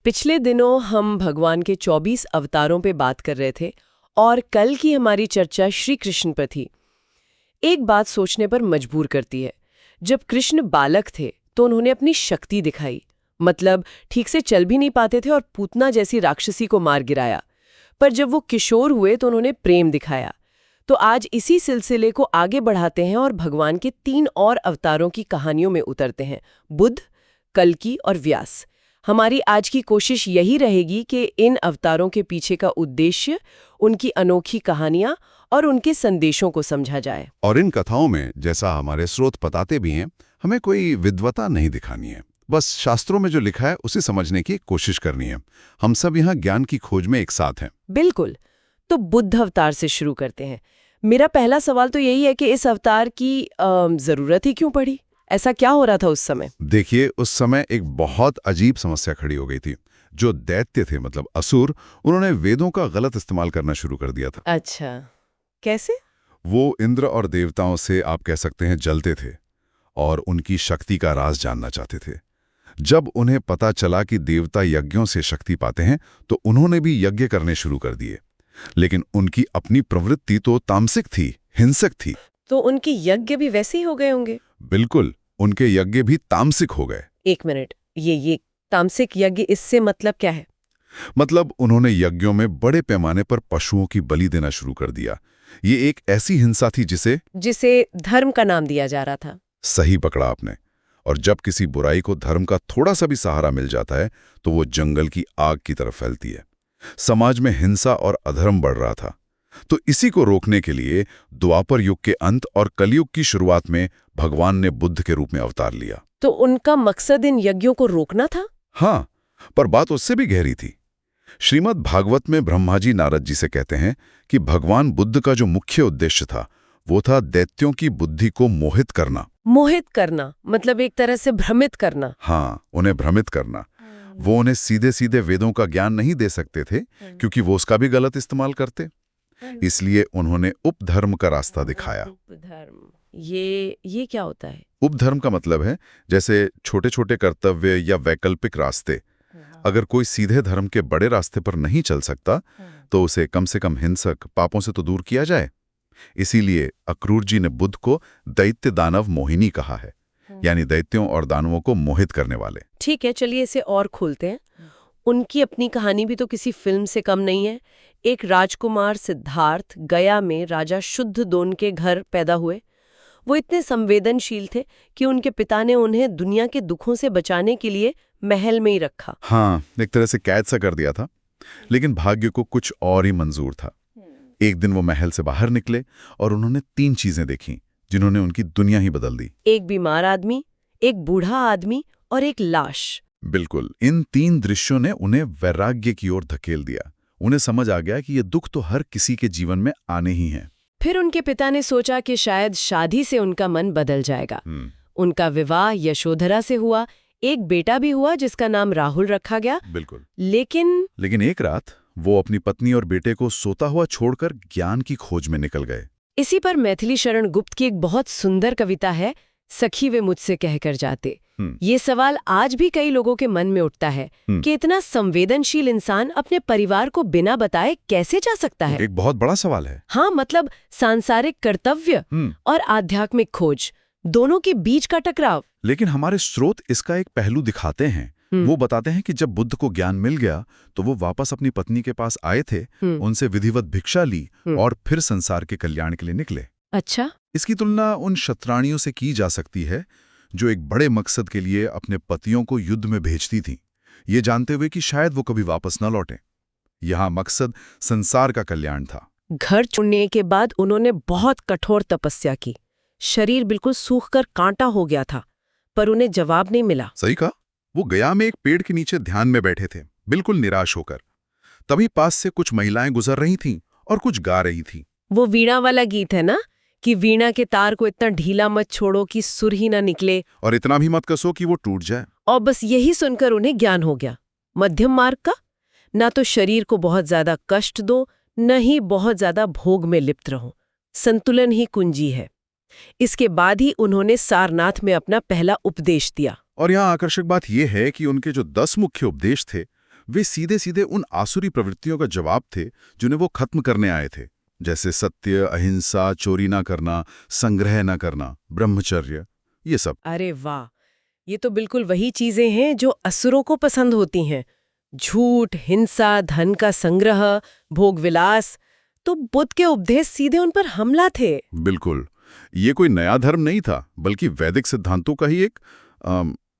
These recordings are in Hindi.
पिछले दिनों हम भगवान के 24 अवतारों पे बात कर रहे थे और कल की हमारी चर्चा श्री कृष्ण पर थी। एक बात सोचने पर मजबूर करती है। जब कृष्ण बालक थे तो उन्होंने अपनी शक्ति दिखाई, मतलब ठीक से चल भी नहीं पाते थे और पूतना जैसी राक्षसी को मार गिराया। पर जब वो किशोर हुए तो उन्होंने प्रेम दिखाया। तो आज इसी सिलसिले को आगे बढ़ाते हैं और भगवान के 3 और अवतारों की कहानियों में उतरते हैं, बुद्ध, कल्कि और व्यास। हमारी आज की कोशिश यही रहेगी कि इन अवतारों के पीछे का उद्देश्य, उनकी अनोखी कहानियां और उनके संदेशों को समझा जाए। और इन कथाओं में, जैसा हमारे स्रोत बताते भी हैं, हमें कोई विद्वता नहीं दिखानी है। बस शास्त्रों में जो लिखा है उसे समझने की कोशिश करनी है। हम सब यहाँ ज्ञान की खोज में एक साथ हैं। बिल्कुल। तो बुद्ध अवतार से शुरू करते हैं। मेरा पहला सवाल तो यही है कि इस अवतार की जरूरत ही क्यों पड़ी? ऐसा क्या हो रहा था उस समय? देखिए, उस समय एक बहुत अजीब समस्या खड़ी हो गई थी। जो दैत्य थे, मतलब असुर, उन्होंने वेदों का गलत इस्तेमाल करना शुरू कर दिया था। अच्छा, कैसे? वो इंद्र और देवताओं से, आप कह सकते हैं, जलते थे और उनकी शक्ति का राज जानना चाहते थे। जब उन्हें पता चला कि देवता यज्ञों से शक्ति पाते हैं, तो उन्होंने भी यज्ञ करने शुरू कर दिए। लेकिन उनकी अपनी प्रवृत्ति तो तामसिक थी, हिंसक थी। तो उनके यज्ञ भी वैसे ही हो गए होंगे? बिल्कुल, उनके यज्ञ भी तामसिक हो गए। एक मिनट, ये तामसिक यज्ञ, इससे मतलब क्या है? मतलब उन्होंने यज्ञों में बड़े पैमाने पर पशुओं की बलि देना शुरू कर दिया। ये एक ऐसी हिंसा थी जिसे धर्म का नाम दिया जा रहा था। सही पकड़ा आपने। और जब किसी बुराई को धर्म का थोड़ा सा भी सहारा मिल जाता है तो वो जंगल की आग की तरफ फैलती है। समाज में हिंसा और अधर्म बढ़ रहा था। तो इसी को रोकने के लिए द्वापर युग के अंत और कलयुग की शुरुआत में भगवान ने बुद्ध के रूप में अवतार लिया। तो उनका मकसद इन यज्ञों को रोकना था? हाँ, पर बात उससे भी गहरी थी। श्रीमद् भागवत में ब्रह्मा जी नारद जी से कहते हैं कि भगवान बुद्ध का जो मुख्य उद्देश्य था वो था दैत्यों की बुद्धि को मोहित करना। मोहित करना मतलब एक तरह से भ्रमित करना। हाँ, उन्हें भ्रमित करना। वो उन्हें सीधे सीधे वेदों का ज्ञान नहीं दे सकते थे, क्योंकि वो उसका भी गलत इस्तेमाल करते। इसलिए उन्होंने उपधर्म का रास्ता दिखाया। उपधर्म, ये क्या होता है? उपधर्म का मतलब है जैसे छोटे छोटे कर्तव्य या वैकल्पिक रास्ते। अगर कोई सीधे धर्म के बड़े रास्ते पर नहीं चल सकता तो उसे कम से कम हिंसक पापों से तो दूर किया जाए। इसीलिए अक्रूर जी ने बुद्ध को दैत्य दानव मोहिनी कहा है, यानी दैत्यों और दानवों को मोहित करने वाले। ठीक है, चलिए इसे और खोलते हैं। उनकी अपनी कहानी भी तो किसी फिल्म से कम नहीं है। एक राजकुमार सिद्धार्थ गया में राजा शुद्धोधन के घर पैदा हुए। वो इतने संवेदनशील थे कि उनके पिता ने उन्हें दुनिया के दुखों से बचाने के लिए महल में ही रखा। हाँ, एक तरह से कैद सा कर दिया था। लेकिन भाग्य को कुछ और ही मंजूर था। एक दिन वो महल से बाहर निकले और उन्होंने 3 चीजें देखी जिन्होंने उनकी दुनिया ही बदल दी। एक बीमार आदमी, एक बूढ़ा आदमी और एक लाश। बिल्कुल, इन 3 दृश्यों ने उन्हें वैराग्य की ओर धकेल दिया। उन्हें समझ आ गया कि ये दुख तो हर किसी के जीवन में आने ही हैं। फिर उनके पिता ने सोचा कि शायद शादी से उनका मन बदल जाएगा। उनका विवाह यशोधरा से हुआ। एक बेटा भी हुआ जिसका नाम राहुल रखा गया। बिल्कुल। लेकिन एक रात वो अपनी पत्नी और बेटे को सोता हुआ छोड़कर ज्ञान की खोज में निकल गए। इसी पर मैथिली शरण गुप्त की एक बहुत सुंदर कविता है, सखी वे मुझसे कहकर जाते। ये सवाल आज भी कई लोगों के मन में उठता है कि इतना संवेदनशील इंसान अपने परिवार को बिना बताए कैसे जा सकता है? एक बहुत बड़ा सवाल है। हाँ, मतलब सांसारिक कर्तव्य और आध्यात्मिक खोज, दोनों के बीच का टकराव। लेकिन हमारे स्रोत इसका एक पहलू दिखाते हैं। वो बताते हैं कि जब बुद्ध को ज्ञान मिल गया तो वो वापस अपनी पत्नी के पास आए थे, उनसे विधिवत भिक्षा ली और फिर संसार के कल्याण के लिए निकले। अच्छा। इसकी तुलना उन शतरानियों से की जा सकती है जो एक बड़े मकसद के लिए अपने पतियों को युद्ध में भेजती थीं, ये जानते हुए कि शायद वो कभी वापस न लौटें। यहाँ मकसद संसार का कल्याण था। घर छोड़ने के बाद उन्होंने बहुत कठोर तपस्या की। शरीर बिल्कुल सूखकर कांटा हो गया था, पर उन्हें जवाब नहीं मिला। सही कहा। वो गया में एक पेड़ के नीचे ध्यान में बैठे थे, बिल्कुल निराश होकर। तभी पास से कुछ महिलाएं गुजर रही थीं और कुछ गा रही थीं। वो वीणा वाला गीत है ना, कि वीणा के तार को इतना ढीला मत छोड़ो कि सुर ही ना निकले, और इतना भी मत कसो कि वो टूट जाए। और बस यही सुनकर उन्हें ज्ञान हो गया। मध्यम मार्ग का, ना तो शरीर को बहुत ज्यादा कष्ट दो, न ही बहुत ज्यादा भोग में लिप्त रहो। संतुलन ही कुंजी है। इसके बाद ही उन्होंने सारनाथ में अपना पहला उपदेश दिया। और यहाँ आकर्षक बात यह है कि उनके जो 10 मुख्य उपदेश थे वे सीधे सीधे उन आसुरी प्रवृत्तियों का जवाब थे जिन्हें वो खत्म करने आए थे, जैसे सत्य, अहिंसा, चोरी ना करना, संग्रह ना करना, ब्रह्मचर्य, ये सब। अरे वाह, ये तो बिल्कुल वही चीजें हैं जो असुरों को पसंद होती हैं। झूठ, हिंसा, धन का संग्रह, भोग विलास। तो बुद्ध के उपदेश सीधे उन पर हमला थे। बिल्कुल, ये कोई नया धर्म नहीं था, बल्कि वैदिक सिद्धांतों का ही एक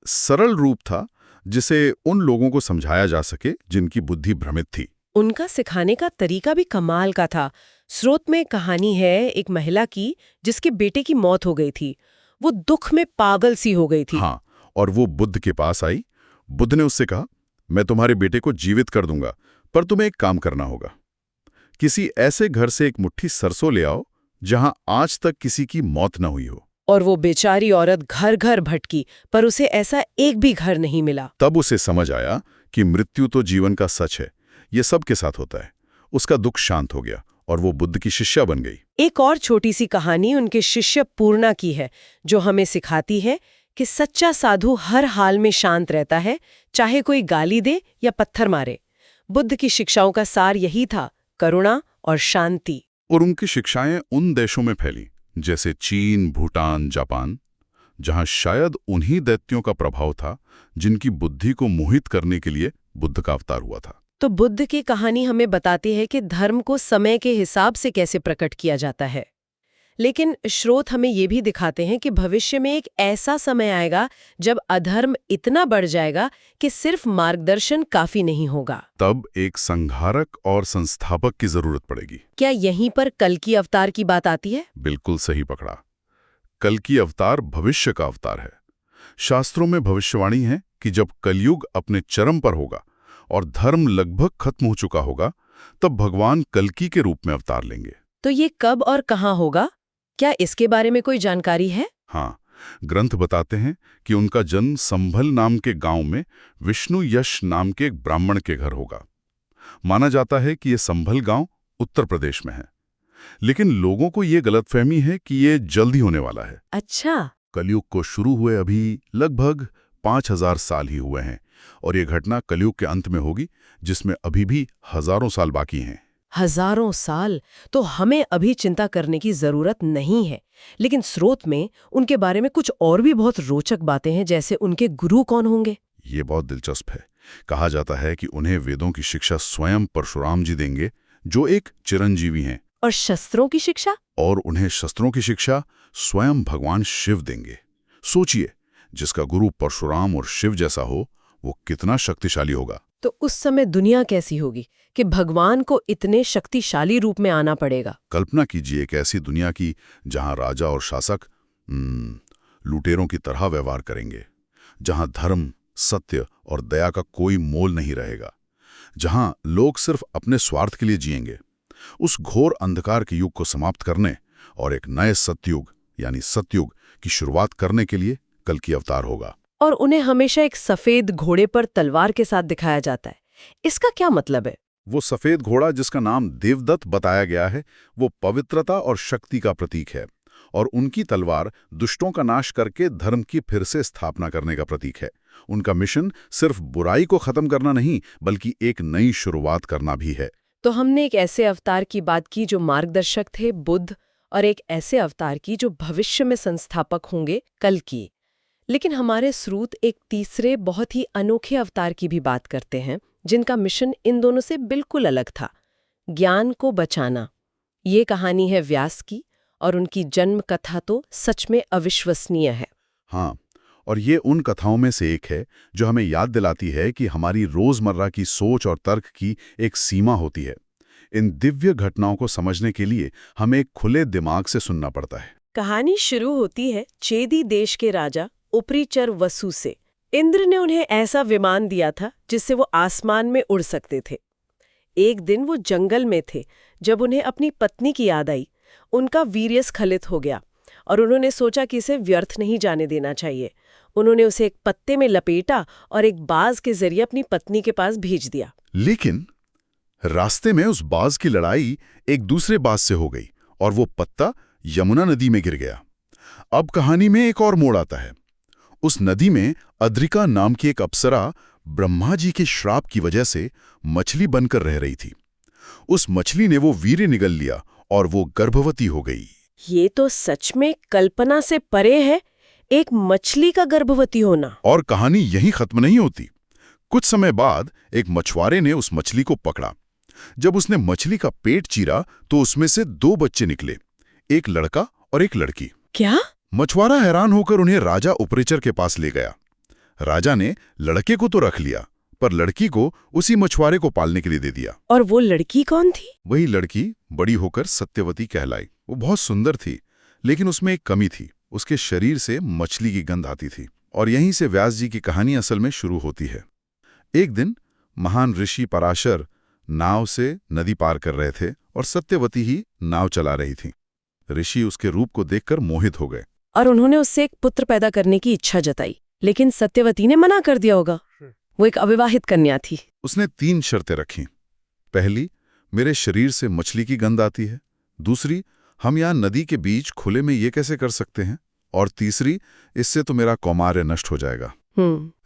सरल रूप था, जिसे उन लोगों को समझाया जा सके जिनकी बुद्धि भ्रमित थी। उनका सिखाने का तरीका भी कमाल का था। स्रोत में कहानी है एक महिला की जिसके बेटे की मौत हो गई थी। वो दुख में पागल सी हो गई थी। हाँ, और वो बुद्ध के पास आई। बुद्ध ने उससे कहा, मैं तुम्हारे बेटे को जीवित कर दूंगा, पर तुम्हें एक काम करना होगा। किसी ऐसे घर से एक मुट्ठी सरसों ले आओ जहां आज तक किसी की मौत न हुई हो। और वो बेचारी औरत घर घर भटकी, पर उसे ऐसा एक भी घर नहीं मिला। तब उसे समझ आया कि मृत्यु तो जीवन का सच है, ये सबके साथ होता है। उसका दुख शांत हो गया और वो बुद्ध की शिष्या बन गई। एक और छोटी सी कहानी उनके शिष्य पूर्णा की है, जो हमें सिखाती है कि सच्चा साधु हर हाल में शांत रहता है, चाहे कोई गाली दे या पत्थर मारे। बुद्ध की शिक्षाओं का सार यही था, करुणा और शांति। और उनकी शिक्षाएं उन देशों में फैली जैसे चीन, भूटान, जापान, जहां शायद उन्हीं दैत्यों का प्रभाव था जिनकी बुद्धि को मोहित करने के लिए बुद्ध का अवतार हुआ था। तो बुद्ध की कहानी हमें बताती है कि धर्म को समय के हिसाब से कैसे प्रकट किया जाता है। लेकिन स्रोत हमें ये भी दिखाते हैं कि भविष्य में एक ऐसा समय आएगा जब अधर्म इतना बढ़ जाएगा कि सिर्फ मार्गदर्शन काफी नहीं होगा। तब एक संहारक और संस्थापक की जरूरत पड़ेगी। क्या यहीं पर कल्कि अवतार की बात आती है? बिल्कुल सही पकड़ा। कल्कि अवतार भविष्य का अवतार है। शास्त्रों में भविष्यवाणी है कि जब कलयुग अपने चरम पर होगा और धर्म लगभग खत्म हो चुका होगा, तब भगवान कल्कि के रूप में अवतार लेंगे। तो ये कब और कहाँ होगा? क्या इसके बारे में कोई जानकारी है? हाँ, ग्रंथ बताते हैं कि उनका जन्म संभल नाम के गांव में विष्णु यश नाम के एक ब्राह्मण के घर होगा। माना जाता है कि यह संभल गांव उत्तर प्रदेश में है, लेकिन लोगों को यह गलतफहमी है कि यह जल्दी होने वाला है। अच्छा। कलयुग को शुरू हुए अभी लगभग 5000 साल ही हुए हैं, और यह घटना कलयुग के अंत में होगी, जिसमें अभी भी हजारों साल बाकी हैं। हजारों साल? तो हमें अभी चिंता करने की जरूरत नहीं है। लेकिन स्रोत में उनके बारे में कुछ और भी बहुत रोचक बातें हैं, जैसे उनके गुरु कौन होंगे। ये बहुत दिलचस्प है। कहा जाता है कि उन्हें वेदों की शिक्षा स्वयं परशुराम जी देंगे, जो एक चिरंजीवी हैं। और शस्त्रों की शिक्षा? और उन्हें शस्त्रों की शिक्षा स्वयं भगवान शिव देंगे। सोचिए, जिसका गुरु परशुराम और शिव जैसा हो, वो कितना शक्तिशाली होगा। तो उस समय दुनिया कैसी होगी कि भगवान को इतने शक्तिशाली रूप में आना पड़ेगा? कल्पना कीजिए एक ऐसी दुनिया की जहां राजा और शासक लुटेरों की तरह व्यवहार करेंगे, जहां धर्म, सत्य और दया का कोई मोल नहीं रहेगा, जहां लोग सिर्फ अपने स्वार्थ के लिए जिएंगे। उस घोर अंधकार के युग को समाप्त करने और एक नए सतयुग यानी सतयुग की शुरुआत करने के लिए कल्कि अवतार होगा। और उन्हें हमेशा एक सफेद घोड़े पर तलवार के साथ दिखाया जाता है। इसका क्या मतलब है? वो सफेद घोड़ा, जिसका नाम देवदत्त बताया गया है, वो पवित्रता और शक्ति का प्रतीक है, और उनकी तलवार दुष्टों का नाश करके धर्म की फिर से स्थापना करने का प्रतीक है। उनका मिशन सिर्फ बुराई को खत्म करना नहीं, बल्कि एक नई शुरुआत करना भी है। तो हमने एक ऐसे अवतार की बात की जो मार्गदर्शक थे, बुद्ध, और एक ऐसे अवतार की जो भविष्य में संस्थापक होंगे, कल्कि। लेकिन हमारे स्रोत एक तीसरे बहुत ही अनोखे अवतार की भी बात करते हैं, जिनका मिशन इन दोनों से बिल्कुल अलग था, ज्ञान को बचाना। ये कहानी है व्यास की, और उनकी जन्म कथा तो सच में अविश्वसनीय है। हाँ, और ये उन कथाओं में से एक है जो हमें याद दिलाती है कि हमारी रोजमर्रा की सोच और तर्क की एक सीमा होती है। इन दिव्य घटनाओं को समझने के लिए हमें एक खुले दिमाग से सुनना पड़ता है। कहानी शुरू होती है चेदी देश के राजा उपरीचर वसु से। इंद्र ने उन्हें ऐसा विमान दिया था जिससे वो आसमान में उड़ सकते थे। एक दिन वो जंगल में थे जब उन्हें अपनी पत्नी की याद आई। उनका वीर्य स्खलित हो गया और उन्होंने सोचा कि इसे व्यर्थ नहीं जाने देना चाहिए। उन्होंने उसे एक पत्ते में लपेटा और एक बाज के जरिए अपनी पत्नी के पास भेज दिया। लेकिन रास्ते में उस बाज की लड़ाई एक दूसरे बाज से हो गई और वो पत्ता यमुना नदी में गिर गया। अब कहानी में एक और मोड़ आता है। उस नदी में अद्रिका नाम की एक अप्सरा ब्रह्मा जी के श्राप की वजह से मछली बनकर रह रही थी। उस मछली ने वो वीर्य निगल लिया और वो गर्भवती हो गई। ये तो सच में कल्पना से परे है, एक मछली का गर्भवती होना। और कहानी यहीं खत्म नहीं होती। कुछ समय बाद एक मछुआरे ने उस मछली को पकड़ा। जब उसने मछली का पेट चीरा तो उसमें से 2 बच्चे निकले, एक लड़का और एक लड़की। क्या? मछुआरा हैरान होकर उन्हें राजा उपरेचर के पास ले गया। राजा ने लड़के को तो रख लिया, पर लड़की को उसी मछुआरे को पालने के लिए दे दिया। और वो लड़की कौन थी? वही लड़की बड़ी होकर सत्यवती कहलाई। वो बहुत सुंदर थी, लेकिन उसमें एक कमी थी, उसके शरीर से मछली की गंध आती थी। और यहीं से व्यास जी की कहानी असल में शुरू होती है। एक दिन महान ऋषि पराशर नाव से नदी पार कर रहे थे और सत्यवती ही नाव चला रही थी। ऋषि उसके रूप को देखकर मोहित हो गए और उन्होंने उससे एक पुत्र पैदा करने की इच्छा जताई, लेकिन सत्यवती ने मना कर दिया होगा। वो एक अविवाहित कन्या थी। उसने 3 शर्तें रखीं। पहली, मेरे शरीर से मछली की गंध आती है। दूसरी, हम यहाँ नदी के बीच खुले में ये कैसे कर सकते हैं। और तीसरी, इससे तो मेरा कौमार्य नष्ट हो जाएगा।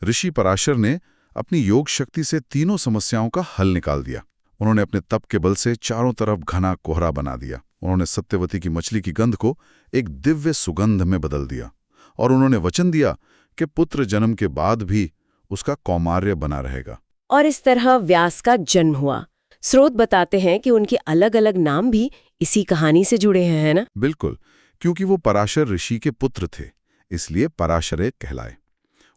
ऋषि पराशर ने अपनी योग शक्ति से तीनों समस्याओं का हल निकाल दिया। उन्होंने अपने तप के बल से चारों तरफ घना कोहरा बना दिया। उन्होंने सत्यवती की मछली की गंध को एक दिव्य सुगंध में बदल दिया और उन्होंने वचन दिया कि पुत्र जन्म के बाद भी उसका कौमार्य बना रहेगा। और इस तरह व्यास का जन्म हुआ। स्रोत बताते हैं कि उनके अलग अलग नाम भी इसी कहानी से जुड़े हैं, है ना? बिल्कुल, क्योंकि वो पराशर ऋषि के पुत्र थे, इसलिए पराशरे कहलाए।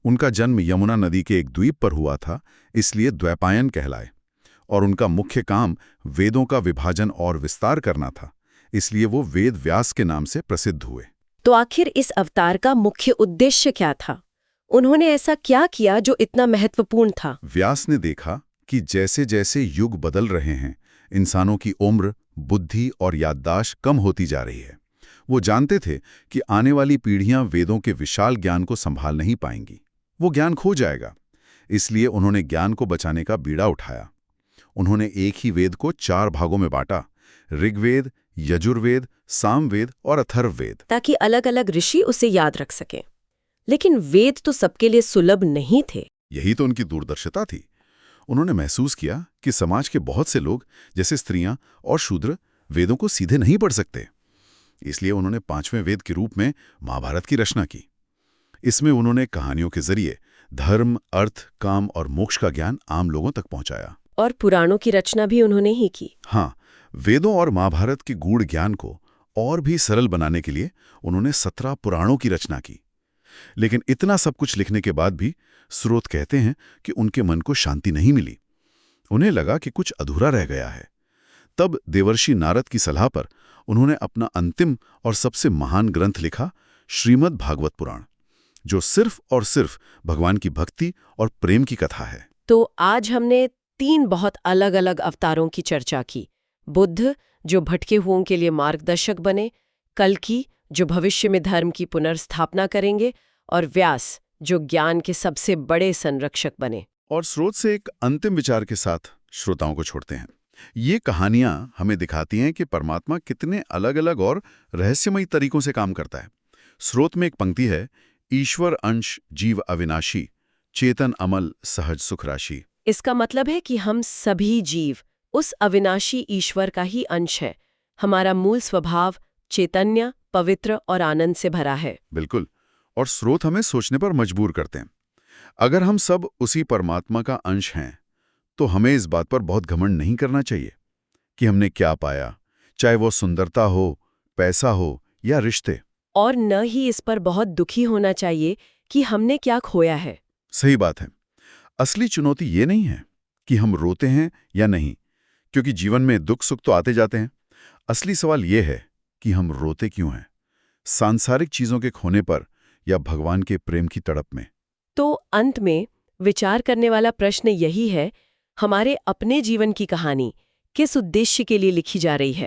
उनका जन्म यमुना नदी के एक द्वीप पर हुआ था, इसलिए द्वैपायन कहलाए। और उनका मुख्य काम वेदों का विभाजन और विस्तार करना था, इसलिए वो वेद व्यास के नाम से प्रसिद्ध हुए। तो आखिर इस अवतार का मुख्य उद्देश्य क्या था? उन्होंने ऐसा क्या किया जो इतना महत्वपूर्ण था? व्यास ने देखा कि जैसे जैसे युग बदल रहे हैं, इंसानों की उम्र, बुद्धि और याददाश्त कम होती जा रही है। वो जानते थे कि आने वाली पीढ़ियां वेदों के विशाल ज्ञान को संभाल नहीं पाएंगी, वो ज्ञान खो जाएगा। इसलिए उन्होंने ज्ञान को बचाने का बीड़ा उठाया। उन्होंने एक ही वेद को 4 भागों में बांटा, ऋग्वेद, यजुर्वेद, सामवेद और अथर्ववेद, ताकि अलग अलग ऋषि उसे याद रख सकें। लेकिन वेद तो सबके लिए सुलभ नहीं थे। यही तो उनकी दूरदर्शिता थी। उन्होंने महसूस किया कि समाज के बहुत से लोग, जैसे स्त्रियां और शूद्र, वेदों को सीधे नहीं पढ़ सकते। इसलिए उन्होंने 5वें वेद के रूप में महाभारत की रचना की। इसमें उन्होंने कहानियों के जरिए धर्म, अर्थ, काम और मोक्ष का ज्ञान आम लोगों तक पहुंचाया। और पुराणों की रचना भी उन्होंने ही की। हाँ, वेदों और महाभारत के गूढ़ ज्ञान को और भी सरल बनाने के लिए उन्होंने 17 पुराणों की रचना की। लेकिन इतना सब कुछ लिखने के बाद भी स्रोत कहते हैं कि उनके मन को शांति नहीं मिली। उन्हें लगा कि कुछ अधूरा रह गया है। तब देवर्षि नारद की सलाह पर उन्होंने अपना अंतिम और सबसे महान ग्रंथ लिखा, श्रीमद् भागवत पुराण, जो सिर्फ और सिर्फ भगवान की भक्ति और प्रेम की कथा है। तो आज हमने 3 बहुत अलग अलग अवतारों की चर्चा की। बुद्ध, जो भटके हुओं के लिए मार्गदर्शक बने, कल्कि, जो भविष्य में धर्म की पुनर्स्थापना करेंगे, और व्यास, जो ज्ञान के सबसे बड़े संरक्षक बने। और स्रोत से एक अंतिम विचार के साथ श्रोताओं को छोड़ते हैं। ये कहानियां हमें दिखाती हैं कि परमात्मा कितने अलग अलग और रहस्यमयी तरीकों से काम करता है। स्रोत में एक पंक्ति है, ईश्वर अंश जीव अविनाशी, चेतन अमल सहज सुख राशि। इसका मतलब है कि हम सभी जीव उस अविनाशी ईश्वर का ही अंश है। हमारा मूल स्वभाव चैतन्य, पवित्र और आनंद से भरा है। बिल्कुल। और स्रोत हमें सोचने पर मजबूर करते हैं। अगर हम सब उसी परमात्मा का अंश हैं, तो हमें इस बात पर बहुत घमंड नहीं करना चाहिए कि हमने क्या पाया, चाहे वो सुंदरता हो, पैसा हो या रिश्ते। और न ही इस पर बहुत दुखी होना चाहिए कि हमने क्या खोया है। सही बात है। असली चुनौती ये नहीं है कि हम रोते हैं या नहीं, क्योंकि जीवन में दुख सुख तो आते जाते हैं। असली सवाल ये है कि हम रोते क्यों हैं, सांसारिक चीजों के खोने पर या भगवान के प्रेम की तड़प में। तो अंत में विचार करने वाला प्रश्न यही है, हमारे अपने जीवन की कहानी किस उद्देश्य के लिए लिखी जा रही है?